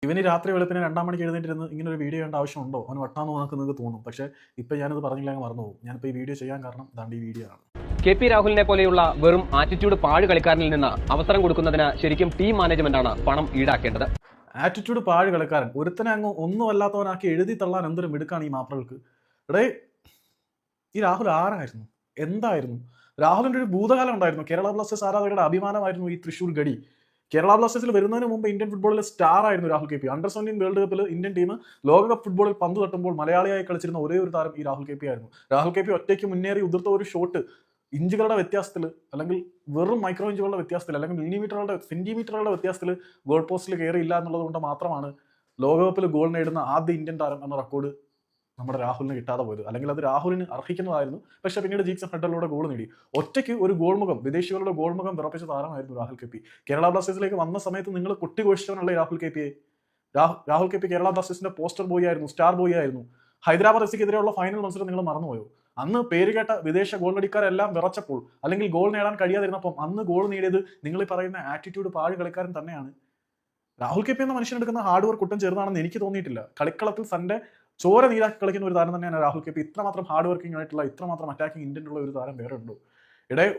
ഇവന് രാത്രി വെളുപ്പിന് 2 മണിക്ക് എഴുന്നേറ്റിരുന്ന് ഇങ്ങനെ ഒരു വീഡിയോ ചെയ്യേണ്ട ആവശ്യമുണ്ടോ? അവന് വട്ടാന്ന് നിങ്ങൾക്ക് തോന്നും. പക്ഷേ ഇപ്പം ഞാനത് പറഞ്ഞില്ല അങ്ങ് മറന്നു പോകും. ഞാനിപ്പോൾ ഈ വീഡിയോ ചെയ്യാൻ കാരണം ദാണ്ട് ഈ വീഡിയോ ആണ്. കെ.പി. രാഹുലിനെ പോലെയുള്ള വെറും ആറ്റിറ്റ്യൂഡ് പാഴ് കളിക്കാരനിൽ നിന്ന് അവസരം കൊടുക്കുന്നതിന് ശരിക്കും ടീം മാനേജ്മെന്റാണ് പണം ഈടാക്കേണ്ടത്. ആറ്റിറ്റ്യൂഡ് പാഴ് കളിക്കാരൻ, ഒരുത്തനെ അങ്ങ് ഒന്നും അല്ലാത്തവനാക്കി എഴുതി തള്ളാൻ എന്തൊരു മിടുക്കാണ് ഈ മാപ്രകൾക്ക്. എടേ, ഈ രാഹുൽ ആരായിരുന്നു? എന്തായിരുന്നു? രാഹുലിന്റെ ഒരു ഭൂതകാലം ഉണ്ടായിരുന്നു. കേരള ബ്ലാസ്റ്റേഴ്സ് ആരാധകരുടെ അഭിമാനമായിരുന്നു ഈ തൃശ്ശൂർ ഗഡി. കേരള ബ്ലാസ്റ്റേഴ്സിൽ വരുന്നതിന് മുമ്പ് ഇന്ത്യൻ ഫുട്ബോളിലെ സ്റ്റാർ ആയിരുന്നു രാഹുൽ കെ പി. അണ്ടർ-17 വേൾഡ് കപ്പിൽ ഇന്ത്യൻ ടീം ലോകകപ്പ് ഫുട്ബോളിൽ പന്ത് തട്ടുമ്പോൾ മലയാളിയായി കളിച്ചിരുന്ന ഒരേ ഒരു താരം ഈ രാഹുൽ കെ പി ആയിരുന്നു. രാഹുൽ കെ പി ഒറ്റയ്ക്ക് മുന്നേറി ഉതിർത്ത ഒരു ഷോട്ട് ഇഞ്ചുകളുടെ വ്യത്യാസത്തിൽ, അല്ലെങ്കിൽ വെറും മൈക്രോ ഇഞ്ചുകളുടെ വ്യത്യാസത്തിൽ, അല്ലെങ്കിൽ സെന്റിമീറ്ററുകളുടെ വ്യത്യാസത്തിൽ ഗോൾ പോസ്റ്റിൽ കയറിയില്ല എന്നുള്ളത് കൊണ്ട് മാത്രമാണ് ലോകകപ്പിൽ ഗോൾ നേടുന്ന ആദ്യ ഇന്ത്യൻ താരം എന്ന റെക്കോർഡ് നമ്മുടെ രാഹുലിന് കിട്ടാതെ പോയത്. അല്ലെങ്കിൽ അത് രാഹുലിന് അർഹിക്കുന്നതായിരുന്നു. പക്ഷേ പിന്നീട് ജീക്സൺ ഹെഡറിലൂടെ ഗോൾ നേടി. ഒറ്റയ്ക്ക് ഒരു ഗോൾമുഖം, വിദേശികളുടെ ഗോൾമുഖം വിറപ്പിച്ച താരമായിരുന്നു രാഹുൽ കെ പി. കേരള ബ്ലാസ്റ്റേഴ്സിലേക്ക് വന്ന സമയത്ത് നിങ്ങൾ കൊട്ടിഘോഷിച്ചവനുള്ള രാഹുൽ കെ പിയെ. രാഹുൽ കെ പി കേരള ബ്ലാസ്റ്റേഴ്സിന്റെ പോസ്റ്റർ ബോയ് ആയിരുന്നു, സ്റ്റാർ ബോയ് ആയിരുന്നു. ഹൈദരാബാദ് എഫ്സിക്കെതിരെയുള്ള ഫൈനൽ മത്സരം നിങ്ങൾ മറന്നുപോയോ? അന്ന് പേരുകേട്ട വിദേശ ഗോൾനടിക്കാരെല്ലാം വിറച്ചപ്പോൾ, അല്ലെങ്കിൽ ഗോൾ നേടാൻ കഴിയാതിരുന്നപ്പം അന്ന് ഗോൾ നേടിയത് നിങ്ങൾ ഈ പറയുന്ന ആറ്റിറ്റ്യൂഡ് പാഴ് കളിക്കാരൻ തന്നെയാണ്. രാഹുൽ കെ പി എന്ന മനുഷ്യനെടുക്കുന്ന ഹാർഡ് വർക്ക് ഒട്ടും ചെറുതാണെന്ന് എനിക്ക് തോന്നിയിട്ടില്ല. കളിക്കളത്തിൽ തന്റെ ചോര നീരാക്കി കളിക്കുന്ന ഒരു താരം തന്നെയാണ് രാഹുൽ കെ പി. ഇത്രമാത്രം ഹാർഡ് വർക്കിംഗ് ആയിട്ടുള്ള, ഇത്രമാത്രം അറ്റാക്കിംഗ് ഇന്റന്റ് ഉള്ള ഒരു താരം വേറെ ഉണ്ടോ?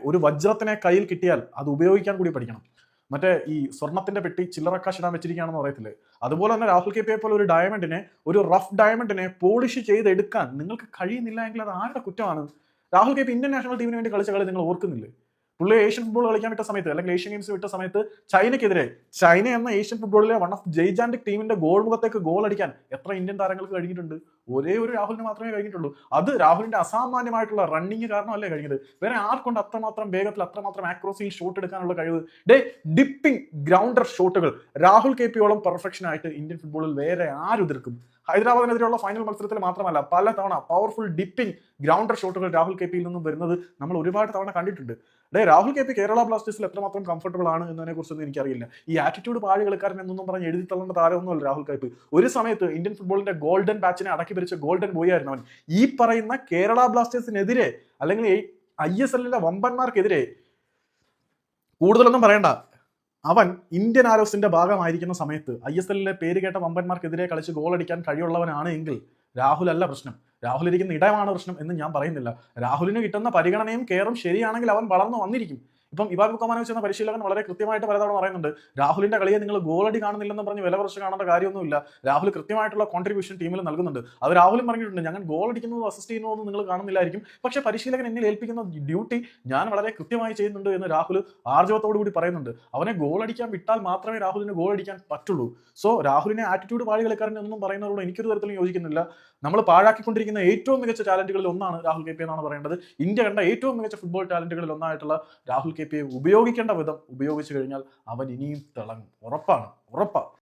ഒരു വജ്രത്തിനെ കയ്യിൽ കിട്ടിയാൽ അത് ഉപയോഗിക്കാൻ കൂടി പഠിക്കണം. മറ്റേ ഈ സ്വർണത്തിന്റെ പെട്ടി ചില്ലറക്കാശ് ഇടാൻ വെച്ചിരിക്കുകയാണെന്ന് പറയത്തില്ലേ, അതുപോലെ തന്നെ രാഹുൽ കെ പിയെ പോലെ ഒരു റഫ് ഡയമണ്ടിനെ പോളിഷ് ചെയ്തെടുക്കാൻ നിങ്ങൾക്ക് കഴിയുന്നില്ല എങ്കിൽ അത് ആരുടെ കുറ്റമാണ്? Rahul K P Indian national ടീമിന് വേണ്ടി കളിച്ച കളി നിങ്ങൾ ഓർക്കുന്നില്ലേ? പുള്ളി ഏഷ്യൻ ഫുട്ബോൾ കളിക്കാൻ വിട്ട സമയത്ത്, അല്ലെങ്കിൽ ഏഷ്യൻ ഗെയിംസ് വിട്ട സമയത്ത് ചൈന എന്ന ഏഷ്യൻ ഫുട്ബോളിലെ വൺ ഓഫ് ജയ്ജാന്റിക് ടീമിന്റെ ഗോൾ മുഖത്തേക്ക് ഗോൾ അടിക്കാൻ എത്ര ഇന്ത്യൻ താരങ്ങൾക്ക് കഴിഞ്ഞിട്ടുണ്ട്? ഒരേ ഒരു രാഹുലിന് മാത്രമേ കഴിഞ്ഞിട്ടുള്ളൂ. അത് രാഹുലിന്റെ അസാമാന്യമായിട്ടുള്ള റണ്ണിങ് കാരണമല്ലേ കഴിഞ്ഞത്. വേറെ ആർക്കൊണ്ട് അത്രമാത്രം വേഗത്തിൽ, അത്രമാത്രം ആക്രോസിയിൽ ഷോട്ട് എടുക്കാനുള്ള കഴിവ്? ഡിപ്പിംഗ് ഗ്രൗണ്ടർ ഷോട്ടുകൾ രാഹുൽ കെ പിയോളം പെർഫെക്ഷൻ ആയിട്ട് ഇന്ത്യൻ ഫുട്ബോളിൽ വേറെ ആരുതിർക്കും? ഹൈദരാബാദിനെതിരെയുള്ള ഫൈനൽ മത്സരത്തിൽ മാത്രമല്ല, പല തവണ പവർഫുൾ ഡിപ്പിംഗ് ഗ്രൗണ്ടർ ഷോട്ടുകൾ രാഹുൽ കെ പിയിൽ നിന്നും വരുന്നത് നമ്മൾ ഒരുപാട് തവണ കണ്ടിട്ടുണ്ട്. രാഹുൽ കെ പി കേരള ബ്ലാസ്റ്റേഴ്സിൽ എത്രമാത്രം കംഫർട്ടബിൾ ആണ് എന്നതിനെ കുറിച്ചൊന്നും എനിക്കറിയില്ല. ഈ ആറ്റിറ്റ്യൂഡ് പാഴ് കളിക്കാരൻ എന്നൊന്നും പറഞ്ഞ് എഴുതി തള്ളേണ്ട താരമൊന്നുമല്ല രാഹുൽ കെ പി. ഒരു സമയത്ത് ഇന്ത്യൻ ഫുട്ബോളിന്റെ ഗോൾഡൻ ബാച്ചിനെ അടക്കി ഭരിച്ച ഗോൾഡൻ ബോയ് ആയിരുന്നു അവൻ. ഈ പറയുന്ന കേരള ബ്ലാസ്റ്റേഴ്സിനെതിരെ, അല്ലെങ്കിൽ ISL വമ്പന്മാർക്കെതിരെ കൂടുതലൊന്നും പറയണ്ട, അവൻ ഇന്ത്യൻ ആരോസിന്റെ ഭാഗമായിരിക്കുന്ന സമയത്ത് ISL പേര് കേട്ട വമ്പന്മാർക്കെതിരെ കളിച്ച് ഗോൾ അടിക്കാൻ കഴിവുള്ളവനാണ് എങ്കിൽ രാഹുൽ അല്ല പ്രശ്നം, രാഹുൽ ഇരിക്കുന്ന ഇടമാണ് പ്രശ്നം എന്ന് ഞാൻ പറയുന്നില്ല. രാഹുലിന് കിട്ടുന്ന പരിഗണനയും കെയറും ശരിയാണെങ്കിൽ അവൻ വളർന്നു വന്നിരിക്കും. ഇപ്പം ഇവാൻ ബുക്കമാനോവിച്ച് എന്ന പരിശീലകൻ വളരെ കൃത്യമായിട്ട് പലതവണ പറയുന്നുണ്ട്, രാഹുലിന്റെ കളിയെ നിങ്ങൾ ഗോളടി കാണുന്നില്ലെന്ന് പറഞ്ഞ് വില കുറച്ച് കാണേണ്ട കാര്യമൊന്നുമില്ല. രാഹുൽ കൃത്യമായിട്ടുള്ള കോൺട്രിബ്യൂഷൻ ടീമിൽ നൽകുന്നുണ്ട്. അത് രാഹുലും പറഞ്ഞിട്ടുണ്ട്, ഞങ്ങൾ ഗോൾ അടിക്കുന്നതും അസിസ്റ്റ് ചെയ്യുന്നതൊന്നും നിങ്ങൾ കാണുന്നില്ലായിരിക്കും, പക്ഷേ പരിശീലകൻ എന്നിൽ ഏൽപ്പിക്കുന്ന ഡ്യൂട്ടി ഞാൻ വളരെ കൃത്യമായി ചെയ്യുന്നുണ്ട് എന്ന് രാഹുൽ ആർജവത്തോടു കൂടി പറയുന്നുണ്ട്. അവനെ ഗോൾ അടിക്കാൻ വിട്ടാൽ മാത്രമേ രാഹുലിന് ഗോൾ അടിക്കാൻ പറ്റുള്ളൂ. സോ രാഹുലിനെ ആറ്റിറ്റ്യൂഡ് പാഴ് കളിക്കാരൻ എന്നൊന്നും പറയുന്നതോട് എനിക്കൊരു തരത്തിലും യോജിക്കുന്നില്ല. നമ്മൾ പാഴാക്കിക്കൊണ്ടിരിക്കുന്ന ഏറ്റവും മികച്ച ടാലന്റുകളിൽ ഒന്നാണ് രാഹുൽ കെ പി എന്നാണ് പറയേണ്ടത്. ഇന്ത്യ കണ്ട ഏറ്റവും മികച്ച ഫുട്ബോൾ ടാലന്റുകളിൽ ഒന്നായിട്ടുള്ള രാഹുൽ കെ പിയെ ഉപയോഗിക്കേണ്ട വിധം ഉപയോഗിച്ചു കഴിഞ്ഞാൽ അവൻ ഇനിയും തിളങ്ങും. ഉറപ്പാണ്.